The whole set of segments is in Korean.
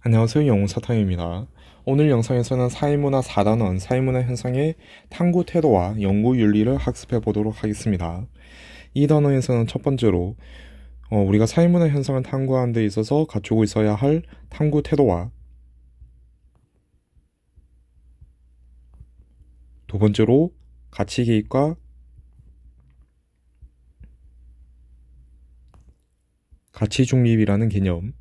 안녕하세요. 영웅사탕입니다. 오늘 영상에서는 사회문화 4단원 사회문화 현상의 탐구 태도와 연구 윤리를 학습해 보도록 하겠습니다. 이 단원에서는 첫 번째로 우리가 사회문화 현상을 탐구하는 데 있어서 갖추고 있어야 할 탐구 태도와 두 번째로 가치 개입과 가치 중립이라는 개념,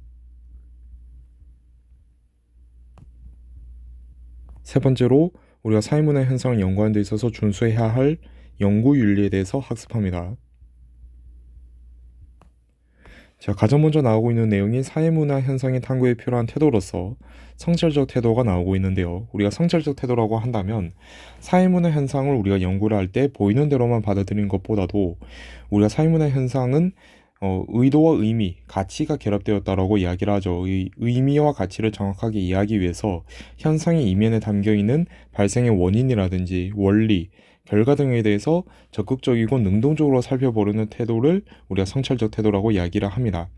세 번째로 우리가 사회문화 현상을 연구하는 데 있어서 준수해야 할 연구 윤리에 대해서 학습합니다. 자, 가장 먼저 나오고 있는 내용이 사회문화 현상의 탐구에 필요한 태도로서 성찰적 태도가 나오고 있는데요. 우리가 성찰적 태도라고 한다면 사회문화 현상을 우리가 연구를 할 때 보이는 대로만 받아들이는 것보다도 우리가 사회문화 현상은 의도와 의미, 가치가 결합되었다라고 이야기를 하죠. 의미와 가치를 정확하게 이해하기 위해서 현상의 이면에 담겨 있는 발생의 원인이라든지 원리, 결과 등에 대해서 적극적이고 능동적으로 살펴보려는 태도를 우리가 성찰적 태도라고 이야기를 합니다.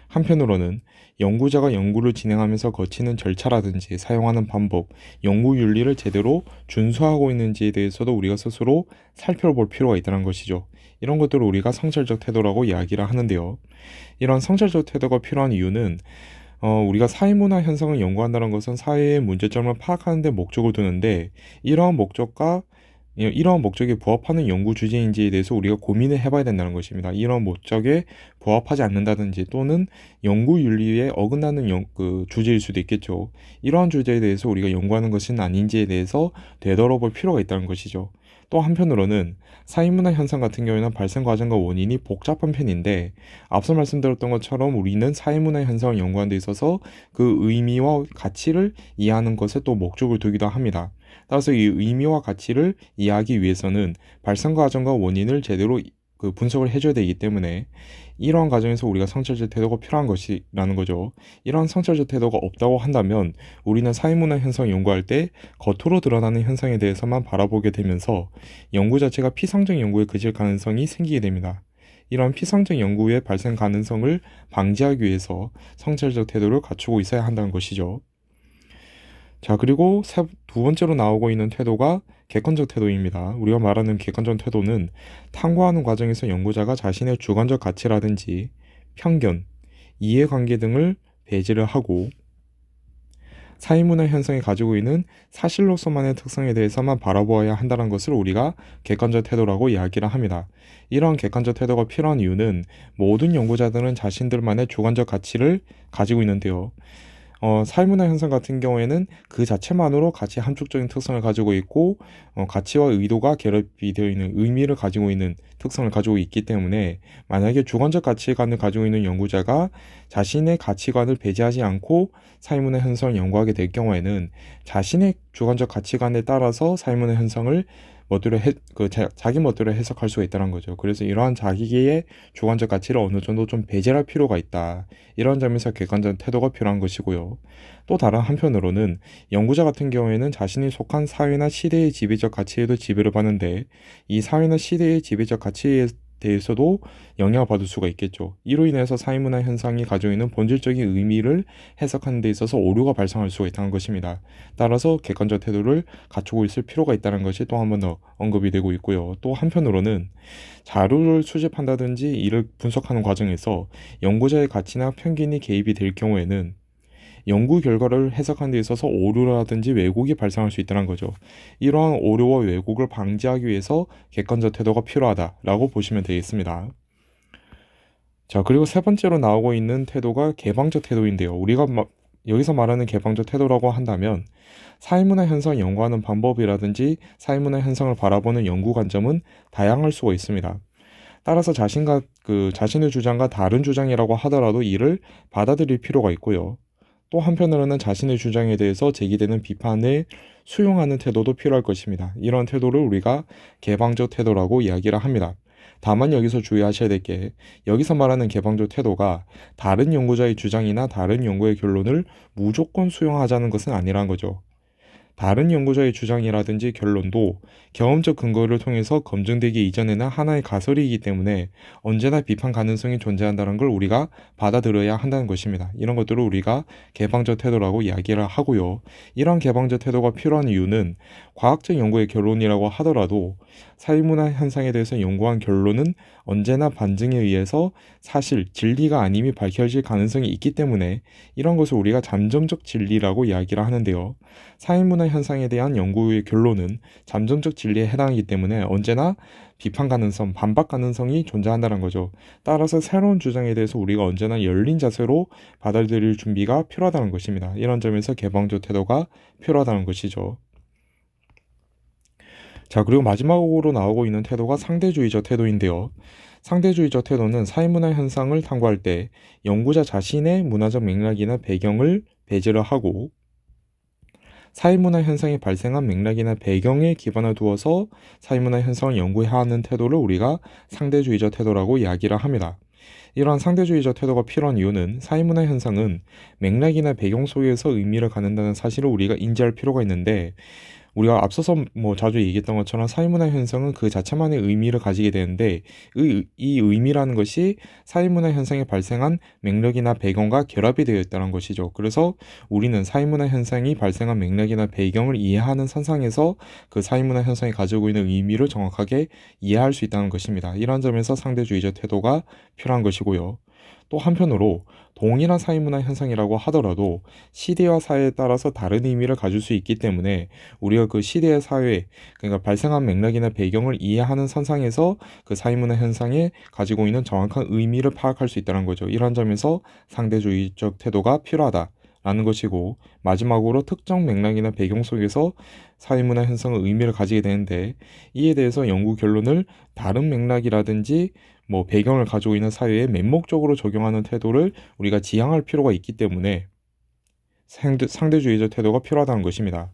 한편으로는 연구자가 연구를 진행하면서 거치는 절차라든지 사용하는 방법, 연구 윤리를 제대로 준수하고 있는지에 대해서도 우리가 스스로 살펴볼 필요가 있다는 것이죠. 이런 것들을 우리가 성찰적 태도라고 이야기를 하는데요. 이런 성찰적 태도가 필요한 이유는 우리가 사회문화 현상을 연구한다는 것은 사회의 문제점을 파악하는 데 목적을 두는데 이러한 목적에 부합하는 연구 주제인지에 대해서 우리가 고민을 해봐야 된다는 것입니다. 이러한 목적에 부합하지 않는다든지 또는 연구 윤리에 어긋나는 주제일 수도 있겠죠. 이러한 주제에 대해서 우리가 연구하는 것은 아닌지에 대해서 되돌아볼 필요가 있다는 것이죠. 또 한편으로는 사회문화 현상 같은 경우에는 발생 과정과 원인이 복잡한 편인데 앞서 말씀드렸던 것처럼 우리는 사회문화 현상을 연구하는 데 있어서 그 의미와 가치를 이해하는 것에 또 목적을 두기도 합니다. 따라서 이 의미와 가치를 이해하기 위해서는 발생 과정과 원인을 제대로 분석을 해줘야 되기 때문에 이러한 과정에서 우리가 성찰적 태도가 필요한 것이라는 거죠. 이러한 성찰적 태도가 없다고 한다면 우리는 사회문화 현상 연구할 때 겉으로 드러나는 현상에 대해서만 바라보게 되면서 연구 자체가 피상적 연구에 그칠 가능성이 생기게 됩니다. 이런 피상적 연구의 발생 가능성을 방지하기 위해서 성찰적 태도를 갖추고 있어야 한다는 것이죠. 자, 그리고 두 번째로 나오고 있는 태도가 객관적 태도입니다. 우리가 말하는 객관적 태도는 탐구하는 과정에서 연구자가 자신의 주관적 가치라든지 편견, 이해관계 등을 배제를 하고 사회문화 현상이 가지고 있는 사실로서만의 특성에 대해서만 바라보아야 한다는 것을 우리가 객관적 태도라고 이야기를 합니다. 이러한 객관적 태도가 필요한 이유는 모든 연구자들은 자신들만의 주관적 가치를 가지고 있는데요. 사회문화 현상 같은 경우에는 그 자체만으로 가치 함축적인 특성을 가지고 있고 가치와 의도가 결합이 되어 있는 의미를 가지고 있는 특성을 가지고 있기 때문에 만약에 주관적 가치관을 가지고 있는 연구자가 자신의 가치관을 배제하지 않고 사회문화 현상을 연구하게 될 경우에는 자신의 주관적 가치관에 따라서 사회문화 현상을 자기 멋대로 해석할 수가 있다는 거죠. 그래서 이러한 자기의 주관적 가치를 어느 정도 좀 배제할 필요가 있다. 이런 점에서 객관적 태도가 필요한 것이고요. 또 다른 한편으로는 연구자 같은 경우에는 자신이 속한 사회나 시대의 지배적 가치에도 지배를 받는데 이 사회나 시대의 지배적 가치에 대해서도 영향을 받을 수가 있겠죠. 이로 인해서 사회문화 현상이 가지고 있는 본질적인 의미를 해석하는 데 있어서 오류가 발생할 수가 있다는 것입니다. 따라서 객관적 태도를 갖추고 있을 필요가 있다는 것이 또 한 번 더 언급이 되고 있고요. 또 한편으로는 자료를 수집한다든지 이를 분석하는 과정에서 연구자의 가치나 편견이 개입이 될 경우에는 연구 결과를 해석하는 데 있어서 오류라든지 왜곡이 발생할 수 있다는 거죠. 이러한 오류와 왜곡을 방지하기 위해서 객관적 태도가 필요하다라고 보시면 되겠습니다. 자, 그리고 세 번째로 나오고 있는 태도가 개방적 태도인데요. 여기서 말하는 개방적 태도라고 한다면 사회문화 현상 연구하는 방법이라든지 사회문화 현상을 바라보는 연구 관점은 다양할 수가 있습니다. 따라서 자신의 주장과 다른 주장이라고 하더라도 이를 받아들일 필요가 있고요. 또 한편으로는 자신의 주장에 대해서 제기되는 비판을 수용하는 태도도 필요할 것입니다. 이런 태도를 우리가 개방적 태도라고 이야기를 합니다. 다만 여기서 주의하셔야 될 게 여기서 말하는 개방적 태도가 다른 연구자의 주장이나 다른 연구의 결론을 무조건 수용하자는 것은 아니란 거죠. 다른 연구자의 주장이라든지 결론도 경험적 근거를 통해서 검증되기 이전에는 하나의 가설이기 때문에 언제나 비판 가능성이 존재한다는 걸 우리가 받아들여야 한다는 것입니다. 이런 것들을 우리가 개방적 태도라고 이야기를 하고요. 이런 개방적 태도가 필요한 이유는 과학적 연구의 결론이라고 하더라도 사회문화 현상에 대해서 연구한 결론은 언제나 반증에 의해서 사실, 진리가 아님이 밝혀질 가능성이 있기 때문에 이런 것을 우리가 잠정적 진리라고 이야기를 하는데요. 사회문화 현상에 대한 연구의 결론은 잠정적 진리에 해당하기 때문에 언제나 비판 가능성, 반박 가능성이 존재한다는 거죠. 따라서 새로운 주장에 대해서 우리가 언제나 열린 자세로 받아들일 준비가 필요하다는 것입니다. 이런 점에서 개방적 태도가 필요하다는 것이죠. 자, 그리고 마지막으로 나오고 있는 태도가 상대주의적 태도인데요. 상대주의적 태도는 사회문화 현상을 탐구할 때 연구자 자신의 문화적 맥락이나 배경을 배제를 하고 사회문화 현상이 발생한 맥락이나 배경에 기반을 두어서 사회문화 현상을 연구해야 하는 태도를 우리가 상대주의적 태도라고 이야기를 합니다. 이러한 상대주의적 태도가 필요한 이유는 사회문화 현상은 맥락이나 배경 속에서 의미를 갖는다는 사실을 우리가 인지할 필요가 있는데 우리가 앞서서 자주 얘기했던 것처럼 사회문화 현상은 그 자체만의 의미를 가지게 되는데 이 의미라는 것이 사회문화 현상이 발생한 맥락이나 배경과 결합이 되어 있다는 것이죠. 그래서 우리는 사회문화 현상이 발생한 맥락이나 배경을 이해하는 선상에서 그 사회문화 현상이 가지고 있는 의미를 정확하게 이해할 수 있다는 것입니다. 이런 점에서 상대주의적 태도가 필요한 것이고요. 또 한편으로 동일한 사회문화 현상이라고 하더라도 시대와 사회에 따라서 다른 의미를 가질 수 있기 때문에 우리가 그 시대의 사회, 그러니까 발생한 맥락이나 배경을 이해하는 선상에서 그 사회문화 현상에 가지고 있는 정확한 의미를 파악할 수 있다는 거죠. 이런 점에서 상대주의적 태도가 필요하다라는 것이고, 마지막으로 특정 맥락이나 배경 속에서 사회문화 현상의 의미를 가지게 되는데 이에 대해서 연구 결론을 다른 맥락이라든지 배경을 가지고 있는 사회에 맹목적으로 적용하는 태도를 우리가 지향할 필요가 있기 때문에 상대주의적 태도가 필요하다는 것입니다.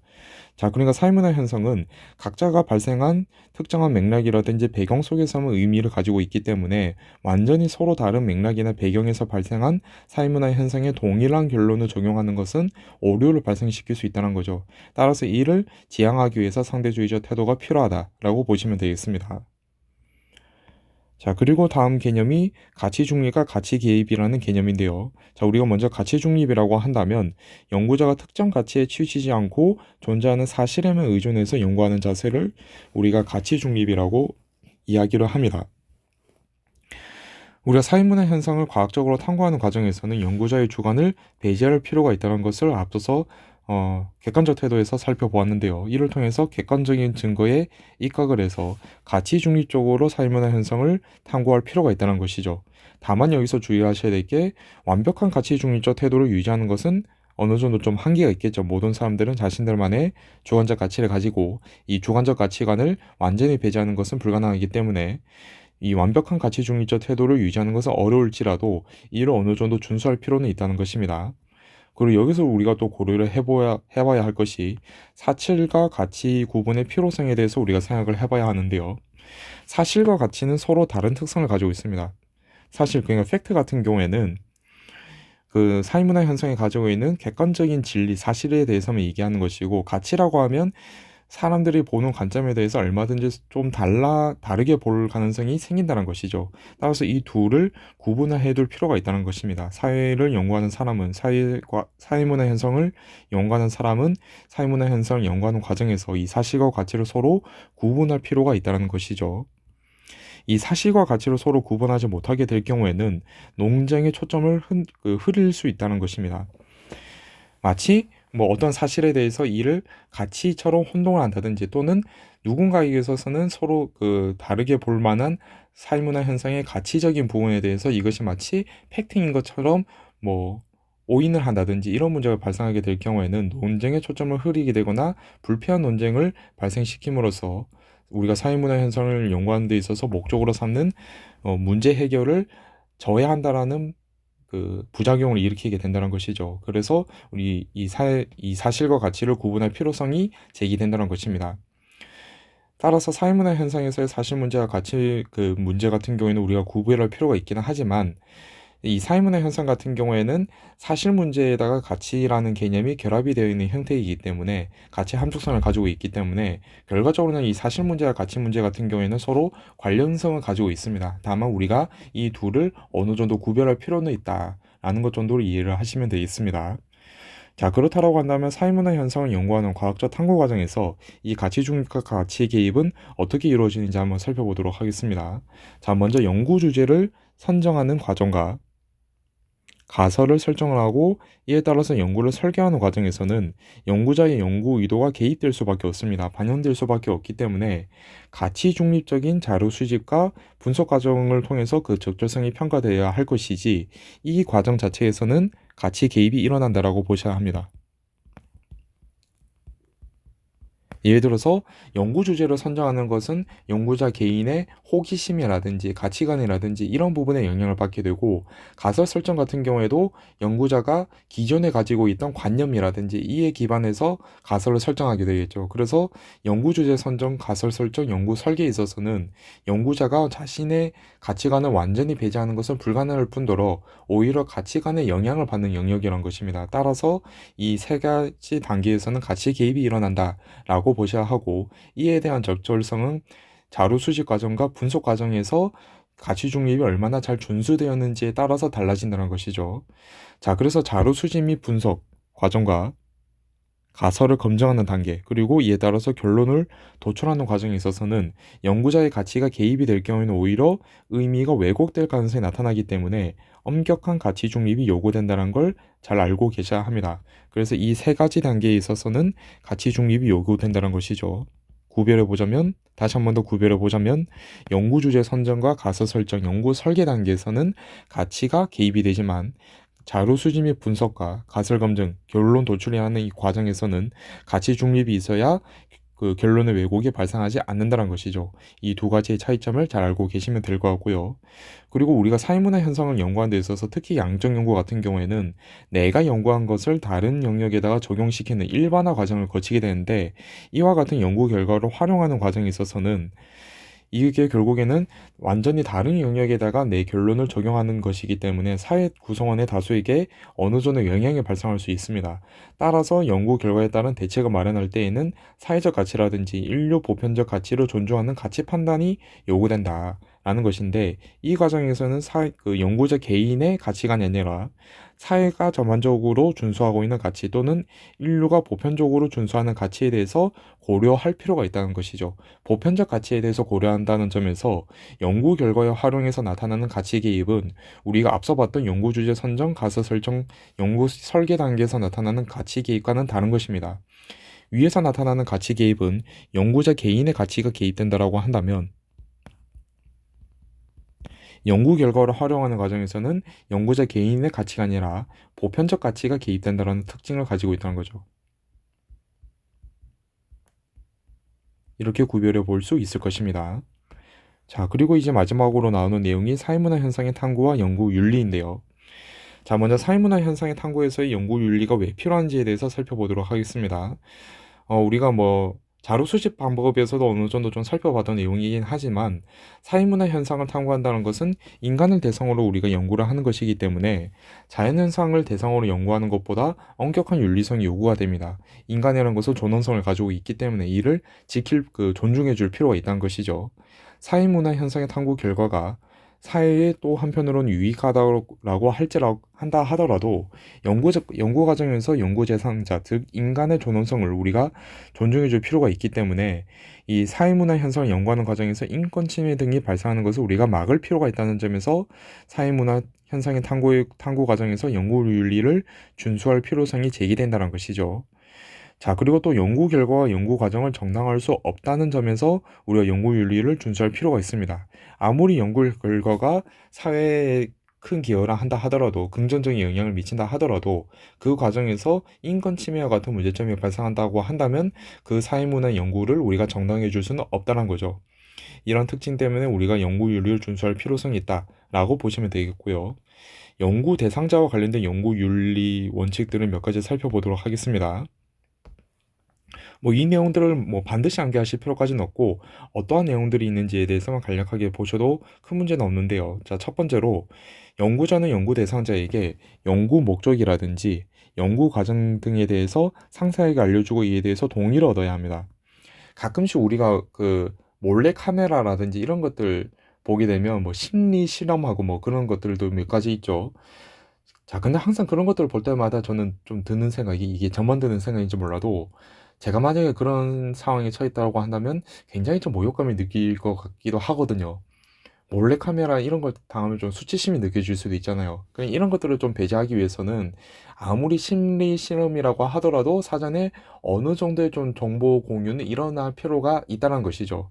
자, 그러니까 사회문화 현상은 각자가 발생한 특정한 맥락이라든지 배경 속에서만 의미를 가지고 있기 때문에 완전히 서로 다른 맥락이나 배경에서 발생한 사회문화 현상에 동일한 결론을 적용하는 것은 오류를 발생시킬 수 있다는 거죠. 따라서 이를 지향하기 위해서 상대주의적 태도가 필요하다라고 보시면 되겠습니다. 자, 그리고 다음 개념이 가치 중립과 가치 개입이라는 개념인데요. 자, 우리가 먼저 가치 중립이라고 한다면 연구자가 특정 가치에 치우치지 않고 존재하는 사실에만 의존해서 연구하는 자세를 우리가 가치 중립이라고 이야기를 합니다. 우리가 사회문화 현상을 과학적으로 탐구하는 과정에서는 연구자의 주관을 배제할 필요가 있다는 것을 앞서서 객관적 태도에서 살펴보았는데요. 이를 통해서 객관적인 증거에 입각을 해서 가치 중립적으로 사회문화 현상을 탐구할 필요가 있다는 것이죠. 다만 여기서 주의하셔야 될 게 완벽한 가치 중립적 태도를 유지하는 것은 어느 정도 좀 한계가 있겠죠. 모든 사람들은 자신들만의 주관적 가치를 가지고 이 주관적 가치관을 완전히 배제하는 것은 불가능하기 때문에 이 완벽한 가치 중립적 태도를 유지하는 것은 어려울지라도 이를 어느 정도 준수할 필요는 있다는 것입니다. 그리고 여기서 우리가 또 고려를 해봐야 할 것이 사실과 가치 구분의 필요성에 대해서 우리가 생각을 해봐야 하는데요. 사실과 가치는 서로 다른 특성을 가지고 있습니다. 사실 그러니까 팩트 같은 경우에는 그 사회문화 현상이 가지고 있는 객관적인 진리, 사실에 대해서만 얘기하는 것이고, 가치라고 하면 사람들이 보는 관점에 대해서 얼마든지 좀 다르게 볼 가능성이 생긴다는 것이죠. 따라서 이 둘을 구분을 해둘 필요가 있다는 것입니다. 사회를 연구하는 사람은 사회문화 현상을 연구하는 사람은 사회문화 현상을 연구하는 과정에서 이 사실과 가치를 서로 구분할 필요가 있다는 것이죠. 이 사실과 가치를 서로 구분하지 못하게 될 경우에는 논쟁의 초점을 흐릴 수 있다는 것입니다. 마치 어떤 사실에 대해서 이를 가치처럼 혼동을 한다든지 또는 누군가에게 있어서는 서로 다르게 볼 만한 사회문화 현상의 가치적인 부분에 대해서 이것이 마치 팩트인 것처럼 오인을 한다든지 이런 문제가 발생하게 될 경우에는 논쟁의 초점을 흐리게 되거나 불필요한 논쟁을 발생시킴으로써 우리가 사회문화 현상을 연구하는 데 있어서 목적으로 삼는 문제 해결을 저해한다라는 부작용을 일으키게 된다는 것이죠. 그래서 우리 이 사실과 가치를 구분할 필요성이 제기된다는 것입니다. 따라서 사회문화 현상에서의 사실 문제와 가치 문제 같은 경우에는 우리가 구별할 필요가 있기는 하지만 이 사회문화 현상 같은 경우에는 사실 문제에다가 가치라는 개념이 결합이 되어 있는 형태이기 때문에 가치 함축성을 가지고 있기 때문에 결과적으로는 이 사실 문제와 가치 문제 같은 경우에는 서로 관련성을 가지고 있습니다. 다만 우리가 이 둘을 어느 정도 구별할 필요는 있다라는 것 정도로 이해를 하시면 되겠습니다. 자, 그렇다고 한다면 사회문화 현상을 연구하는 과학적 탐구 과정에서 이 가치 중립과 가치 개입은 어떻게 이루어지는지 한번 살펴보도록 하겠습니다. 자, 먼저 연구 주제를 선정하는 과정과 가설을 설정을 하고 이에 따라서 연구를 설계하는 과정에서는 연구자의 연구 의도가 개입될 수밖에 없습니다. 반영될 수밖에 없기 때문에 가치 중립적인 자료 수집과 분석 과정을 통해서 그 적절성이 평가되어야 할 것이지 이 과정 자체에서는 가치 개입이 일어난다라고 보셔야 합니다. 예를 들어서 연구 주제를 선정하는 것은 연구자 개인의 호기심이라든지 가치관이라든지 이런 부분에 영향을 받게 되고 가설 설정 같은 경우에도 연구자가 기존에 가지고 있던 관념이라든지 이에 기반해서 가설을 설정하게 되겠죠. 그래서 연구 주제 선정, 가설 설정, 연구 설계에 있어서는 연구자가 자신의 가치관을 완전히 배제하는 것은 불가능할 뿐더러 오히려 가치관에 영향을 받는 영역이란 것입니다. 따라서 이 세 가지 단계에서는 가치 개입이 일어난다. 라고 보셔야 하고 이에 대한 적절성은 자료 수집 과정과 분석 과정에서 가치 중립이 얼마나 잘 준수되었는지에 따라서 달라진다는 것이죠. 자, 그래서 자료 수집 및 분석 과정과 가설을 검증하는 단계, 그리고 이에 따라서 결론을 도출하는 과정에 있어서는 연구자의 가치가 개입이 될 경우에는 오히려 의미가 왜곡될 가능성이 나타나기 때문에 엄격한 가치 중립이 요구된다는 걸 잘 알고 계셔야 합니다. 그래서 이 세 가지 단계에 있어서는 가치 중립이 요구된다는 것이죠. 구별해 보자면, 다시 한 번 더 구별해 보자면, 연구 주제 선정과 가설 설정, 연구 설계 단계에서는 가치가 개입이 되지만 자료 수집 및 분석과 가설 검증, 결론 도출해야 하는 이 과정에서는 가치 중립이 있어야 그 결론의 왜곡이 발생하지 않는다는 것이죠. 이 두 가지의 차이점을 잘 알고 계시면 될 것 같고요. 그리고 우리가 사회문화 현상을 연구하는 데 있어서 특히 양적 연구 같은 경우에는 내가 연구한 것을 다른 영역에다가 적용시키는 일반화 과정을 거치게 되는데 이와 같은 연구 결과를 활용하는 과정에 있어서는 이게 결국에는 완전히 다른 영역에다가 내 결론을 적용하는 것이기 때문에 사회 구성원의 다수에게 어느 정도 영향이 발생할 수 있습니다. 따라서 연구 결과에 따른 대책을 마련할 때에는 사회적 가치라든지 인류 보편적 가치를 존중하는 가치 판단이 요구된다. 라는 것인데 이 과정에서는 연구자 개인의 가치관이 아니라 사회가 전반적으로 준수하고 있는 가치 또는 인류가 보편적으로 준수하는 가치에 대해서 고려할 필요가 있다는 것이죠. 보편적 가치에 대해서 고려한다는 점에서 연구 결과에 활용해서 나타나는 가치 개입은 우리가 앞서 봤던 연구 주제 선정, 가설 설정, 연구 설계 단계에서 나타나는 가치 개입과는 다른 것입니다. 위에서 나타나는 가치 개입은 연구자 개인의 가치가 개입된다라고 한다면 연구 결과를 활용하는 과정에서는 연구자 개인의 가치가 아니라 보편적 가치가 개입된다는 특징을 가지고 있다는 거죠. 이렇게 구별해 볼 수 있을 것입니다. 자, 그리고 이제 마지막으로 나오는 내용이 사회문화 현상의 탐구와 연구 윤리인데요. 자, 먼저 사회문화 현상의 탐구에서의 연구 윤리가 왜 필요한지에 대해서 살펴보도록 하겠습니다. 우리가 자료 수집 방법에서도 어느 정도 좀 살펴봤던 내용이긴 하지만 사회문화 현상을 탐구한다는 것은 인간을 대상으로 우리가 연구를 하는 것이기 때문에 자연현상을 대상으로 연구하는 것보다 엄격한 윤리성이 요구가 됩니다. 인간이라는 것은 존엄성을 가지고 있기 때문에 이를 존중해 줄 필요가 있다는 것이죠. 사회문화 현상의 탐구 결과가 사회에 또 한편으로는 유익하다고 한다 하더라도 연구 과정에서 연구 대상자, 즉 인간의 존엄성을 우리가 존중해 줄 필요가 있기 때문에 이 사회문화 현상을 연구하는 과정에서 인권 침해 등이 발생하는 것을 우리가 막을 필요가 있다는 점에서 사회문화 현상의 탐구 과정에서 연구 윤리를 준수할 필요성이 제기된다는 것이죠. 자, 그리고 또 연구 결과와 연구 과정을 정당화할 수 없다는 점에서 우리가 연구 윤리를 준수할 필요가 있습니다. 아무리 연구 결과가 사회에 큰 기여를 한다 하더라도 긍정적인 영향을 미친다 하더라도 그 과정에서 인권 침해와 같은 문제점이 발생한다고 한다면 그 사회문화 연구를 우리가 정당해 줄 수는 없다는 거죠. 이런 특징 때문에 우리가 연구 윤리를 준수할 필요성이 있다라고 보시면 되겠고요. 연구 대상자와 관련된 연구 윤리 원칙들을 몇 가지 살펴보도록 하겠습니다. 뭐 이 내용들을 뭐 반드시 암기하실 필요까지는 없고 어떠한 내용들이 있는지에 대해서만 간략하게 보셔도 큰 문제는 없는데요. 자, 첫 번째로 연구자는 연구 대상자에게 연구 목적이라든지 연구 과정 등에 대해서 상세하게 알려주고 이에 대해서 동의를 얻어야 합니다. 가끔씩 우리가 그 몰래 카메라라든지 이런 것들 보게 되면 뭐 심리 실험하고 뭐 그런 것들도 몇 가지 있죠. 자, 근데 항상 그런 것들을 볼 때마다 저는 좀 드는 생각이, 이게 저만 드는 생각인지 몰라도 제가 만약에 그런 상황에 처했다고 한다면 굉장히 좀 모욕감을 느낄 것 같기도 하거든요. 몰래카메라 이런 걸 당하면 좀 수치심이 느껴질 수도 있잖아요. 그러니까 이런 것들을 좀 배제하기 위해서는 아무리 심리 실험이라고 하더라도 사전에 어느 정도의 좀 정보 공유는 일어날 필요가 있다는 것이죠.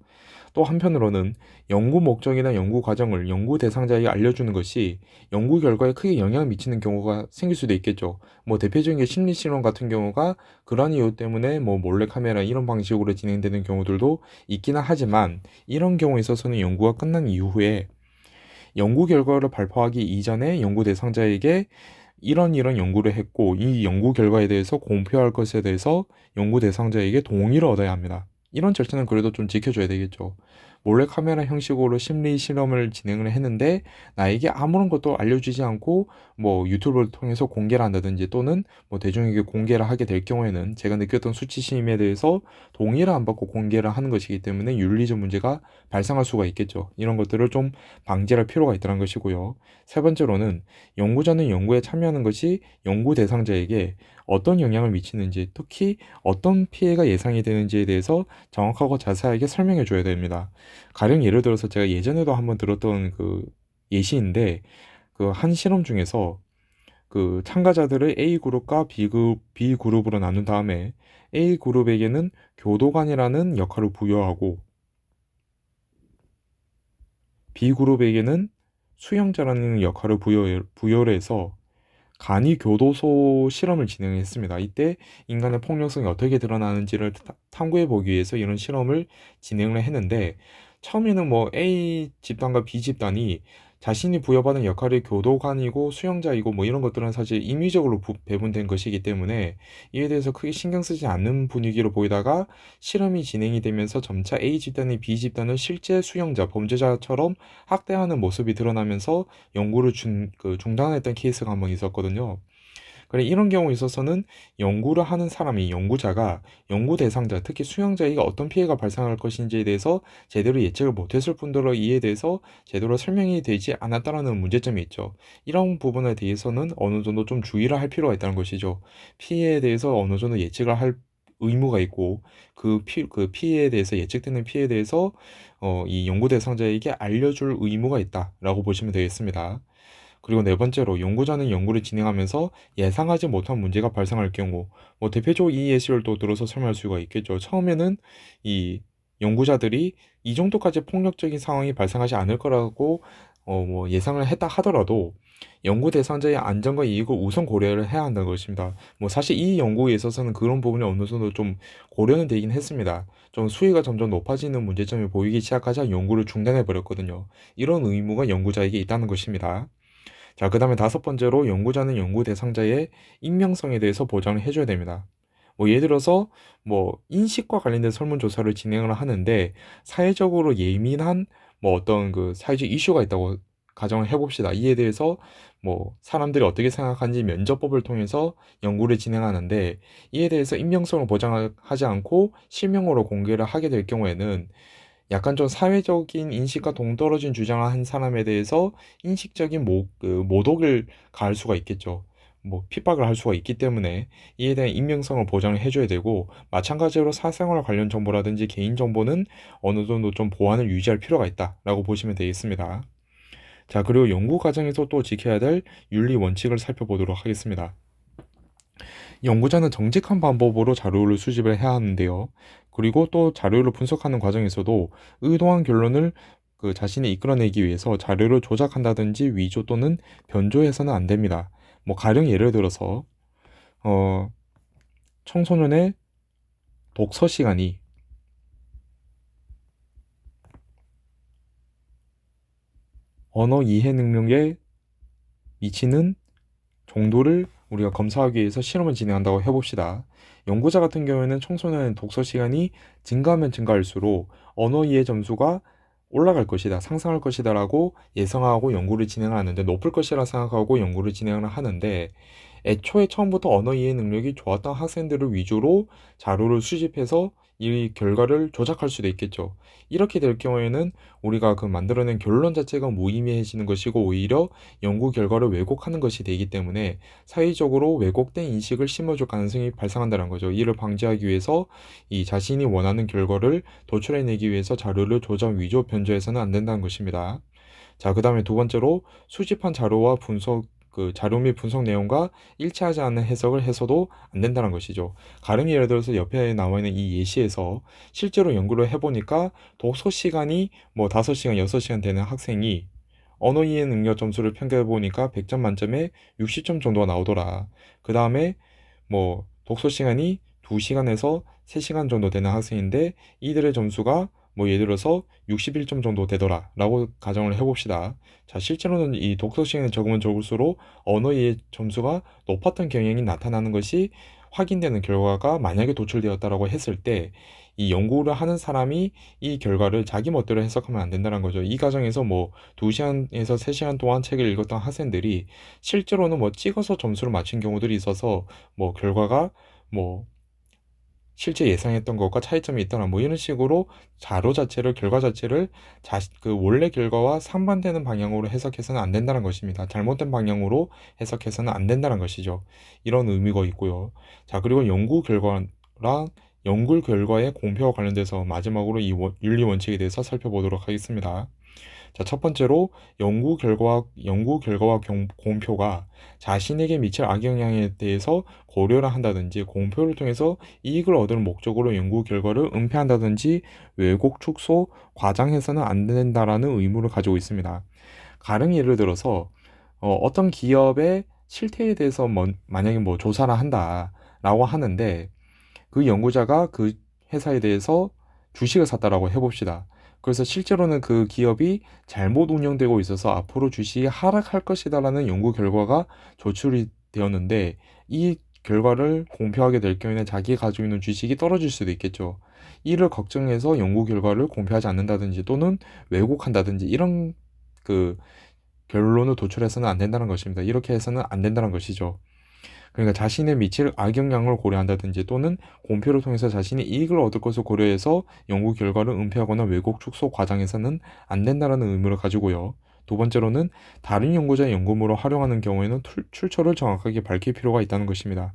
또 한편으로는 연구 목적이나 연구 과정을 연구 대상자에게 알려주는 것이 연구 결과에 크게 영향을 미치는 경우가 생길 수도 있겠죠. 뭐 대표적인 게 심리 실험 같은 경우가 그런 이유 때문에 뭐 몰래카메라 이런 방식으로 진행되는 경우들도 있기는 하지만 이런 경우에 있어서는 연구가 끝난 이후에 연구 결과를 발표하기 이전에 연구 대상자에게 이런 연구를 했고 이 연구 결과에 대해서 공표할 것에 대해서 연구 대상자에게 동의를 얻어야 합니다. 이런 절차는 그래도 좀 지켜줘야 되겠죠. 몰래카메라 형식으로 심리 실험을 진행을 했는데 나에게 아무런 것도 알려주지 않고 뭐 유튜브를 통해서 공개를 한다든지 또는 뭐 대중에게 공개를 하게 될 경우에는 제가 느꼈던 수치심에 대해서 동의를 안 받고 공개를 하는 것이기 때문에 윤리적 문제가 발생할 수가 있겠죠. 이런 것들을 좀 방지할 필요가 있다는 것이고요. 세 번째로는 연구자는 연구에 참여하는 것이 연구 대상자에게 어떤 영향을 미치는지, 특히 어떤 피해가 예상이 되는지에 대해서 정확하고 자세하게 설명해 줘야 됩니다. 가령 예를 들어서 제가 예전에도 한번 들었던 그 예시인데, 그 한 실험 중에서 그 참가자들을 A 그룹과 B 그룹으로 나눈 다음에 A 그룹에게는 교도관이라는 역할을 부여하고 B 그룹에게는 수영자라는 역할을 부여를 해서 간이 교도소 실험을 진행했습니다. 이때 인간의 폭력성이 어떻게 드러나는지를 탐구해 보기 위해서 이런 실험을 진행을 했는데 처음에는 뭐 A 집단과 B 집단이 자신이 부여받은 역할이 교도관이고 수영자이고 뭐 이런 것들은 사실 임의적으로 배분된 것이기 때문에 이에 대해서 크게 신경 쓰지 않는 분위기로 보이다가 실험이 진행이 되면서 점차 A 집단이 B 집단을 실제 수영자, 범죄자처럼 학대하는 모습이 드러나면서 연구를 중단했던 케이스가 한번 있었거든요. 그래, 이런 경우에 있어서는 연구를 하는 사람이, 연구자가 연구 대상자, 특히 수용자에게 어떤 피해가 발생할 것인지에 대해서 제대로 예측을 못했을 뿐더러 이에 대해서 제대로 설명이 되지 않았다라는 문제점이 있죠. 이런 부분에 대해서는 어느 정도 좀 주의를 할 필요가 있다는 것이죠. 피해에 대해서 어느 정도 예측을 할 의무가 있고 그 피해에 대해서 예측되는 피해에 대해서 이 연구 대상자에게 알려줄 의무가 있다라고 보시면 되겠습니다. 그리고 네 번째로 연구자는 연구를 진행하면서 예상하지 못한 문제가 발생할 경우 뭐 대표적으로 이 예시를 또 들어서 설명할 수가 있겠죠. 처음에는 이 연구자들이 이 정도까지 폭력적인 상황이 발생하지 않을 거라고 뭐 예상을 했다 하더라도 연구 대상자의 안전과 이익을 우선 고려를 해야 한다는 것입니다. 뭐 사실 이 연구에 있어서는 그런 부분이 어느 정도 좀 고려는 되긴 했습니다. 좀 수위가 점점 높아지는 문제점이 보이기 시작하자 연구를 중단해 버렸거든요. 이런 의무가 연구자에게 있다는 것입니다. 자, 그 다음에 다섯 번째로 연구자는 연구 대상자의 익명성에 대해서 보장을 해줘야 됩니다. 뭐 예를 들어서 뭐 인식과 관련된 설문조사를 진행을 하는데 사회적으로 예민한 뭐 어떤 그 사회적 이슈가 있다고 가정을 해봅시다. 이에 대해서 뭐 사람들이 어떻게 생각하는지 면접법을 통해서 연구를 진행하는데 이에 대해서 익명성을 보장하지 않고 실명으로 공개를 하게 될 경우에는 약간 좀 사회적인 인식과 동떨어진 주장을 한 사람에 대해서 인식적인 모독을 가할 수가 있겠죠. 뭐 핍박을 할 수가 있기 때문에 이에 대한 익명성을 보장을 해줘야 되고 마찬가지로 사생활 관련 정보라든지 개인 정보는 어느 정도 좀 보안을 유지할 필요가 있다라고 보시면 되겠습니다. 자, 그리고 연구 과정에서 또 지켜야 될 윤리 원칙을 살펴보도록 하겠습니다. 연구자는 정직한 방법으로 자료를 수집을 해야 하는데요. 그리고 또 자료를 분석하는 과정에서도 의도한 결론을 그 자신이 이끌어내기 위해서 자료를 조작한다든지 위조 또는 변조해서는 안 됩니다. 뭐 가령 예를 들어서 어, 청소년의 독서 시간이 언어 이해 능력에 미치는 정도를 우리가 검사하기 위해서 실험을 진행한다고 해봅시다. 연구자 같은 경우에는 청소년의 독서 시간이 증가하면 증가할수록 언어 이해 점수가 올라갈 것이다, 상승할 것이다라고 예상하고 연구를 진행하는데, 높을 것이라 생각하고 연구를 진행을 하는데, 애초에 처음부터 언어 이해 능력이 좋았던 학생들을 위주로 자료를 수집해서 이 결과를 조작할 수도 있겠죠. 이렇게 될 경우에는 우리가 그 만들어낸 결론 자체가 무의미해지는 것이고, 오히려 연구 결과를 왜곡하는 것이 되기 때문에 사회적으로 왜곡된 인식을 심어줄 가능성이 발생한다는 거죠. 이를 방지하기 위해서 이 자신이 원하는 결과를 도출해내기 위해서 자료를 조작, 위조, 변조해서는 안 된다는 것입니다. 자, 그 다음에 두 번째로 수집한 자료와 자료 및 분석 내용과 일치하지 않는 해석을 해서도 안 된다는 것이죠. 가령 예를 들어서 옆에 나와 있는 이 예시에서 실제로 연구를 해보니까 독서 시간이 뭐 5시간, 6시간 되는 학생이 언어 이해 능력 점수를 평가해 보니까 100점 만점에 60점 정도가 나오더라. 그 다음에 뭐 독서 시간이 2시간에서 3시간 정도 되는 학생인데 이들의 점수가 뭐 예를 들어서 61점 정도 되더라 라고 가정을 해봅시다. 자, 실제로는 이 독서 시간이 적으면 적을수록 언어 이해 점수가 높았던 경향이 나타나는 것이 확인되는 결과가 만약에 도출되었다라고 했을 때, 이 연구를 하는 사람이 이 결과를 자기 멋대로 해석하면 안 된다는 거죠. 이 과정에서 뭐 2시간에서 3시간 동안 책을 읽었던 학생들이 실제로는 뭐 찍어서 점수를 맞춘 경우들이 있어서 뭐 결과가 뭐 실제 예상했던 것과 차이점이 있다나 뭐 이런 식으로 결과 자체를 그 원래 결과와 상반되는 방향으로 해석해서는 안 된다는 것입니다. 잘못된 방향으로 해석해서는 안 된다는 것이죠. 이런 의미가 있고요. 자, 그리고 연구 결과의 공표와 관련돼서 마지막으로 이 윤리 원칙에 대해서 살펴보도록 하겠습니다. 자, 첫 번째로 연구 결과와 공표가 자신에게 미칠 악영향에 대해서 고려를 한다든지, 공표를 통해서 이익을 얻을 목적으로 연구 결과를 은폐한다든지 왜곡, 축소, 과장해서는 안 된다라는 의무를 가지고 있습니다. 가령 예를 들어서 어떤 기업의 실태에 대해서 만약에 뭐 조사를 한다라고 하는데, 그 연구자가 그 회사에 대해서 주식을 샀다라고 해봅시다. 그래서 실제로는 그 기업이 잘못 운영되고 있어서 앞으로 주식이 하락할 것이다라는 연구 결과가 조출이 되었는데, 이 결과를 공표하게 될 경우에는 자기가 가지고 있는 주식이 떨어질 수도 있겠죠. 이를 걱정해서 연구 결과를 공표하지 않는다든지 또는 왜곡한다든지, 이런 그 결론을 도출해서는 안 된다는 것입니다. 이렇게 해서는 안 된다는 것이죠. 그러니까 자신의 미칠 악영향을 고려한다든지 또는 공표를 통해서 자신이 이익을 얻을 것을 고려해서 연구 결과를 은폐하거나 왜곡, 축소, 과장해서는 안 된다는 의무를 가지고요. 두 번째로는 다른 연구자의 연구물을 활용하는 경우에는 출처를 정확하게 밝힐 필요가 있다는 것입니다.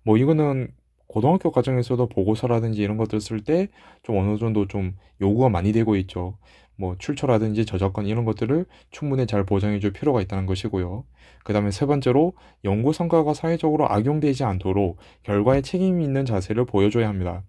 뭐 이거는 고등학교 과정에서도 보고서라든지 이런 것들 쓸 때 좀 어느 정도 좀 요구가 많이 되고 있죠. 뭐 출처라든지 저작권 이런 것들을 충분히 잘 보장해 줄 필요가 있다는 것이고요. 그 다음에 세 번째로 연구 성과가 사회적으로 악용되지 않도록 결과에 책임이 있는 자세를 보여줘야 합니다.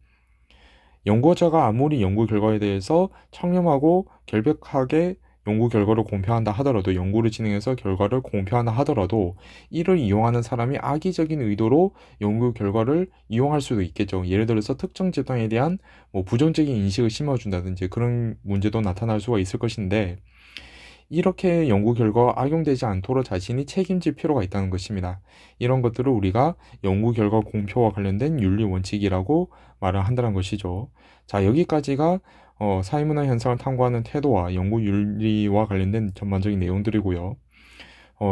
연구자가 아무리 연구 결과에 대해서 청렴하고 결백하게 연구 결과를 공표한다 하더라도, 연구를 진행해서 결과를 공표한다 하더라도 이를 이용하는 사람이 악의적인 의도로 연구 결과를 이용할 수도 있겠죠. 예를 들어서 특정 집단에 대한 뭐 부정적인 인식을 심어준다든지 그런 문제도 나타날 수가 있을 것인데, 이렇게 연구 결과가 악용되지 않도록 자신이 책임질 필요가 있다는 것입니다. 이런 것들을 우리가 연구 결과 공표와 관련된 윤리 원칙이라고 말을 한다는 것이죠. 자, 여기까지가 사회문화 현상을 탐구하는 태도와 연구 윤리와 관련된 전반적인 내용들이고요.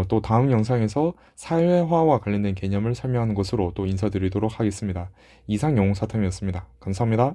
또 다음 영상에서 사회화와 관련된 개념을 설명하는 것으로 또 인사드리도록 하겠습니다. 이상 영웅사탐이었습니다. 감사합니다.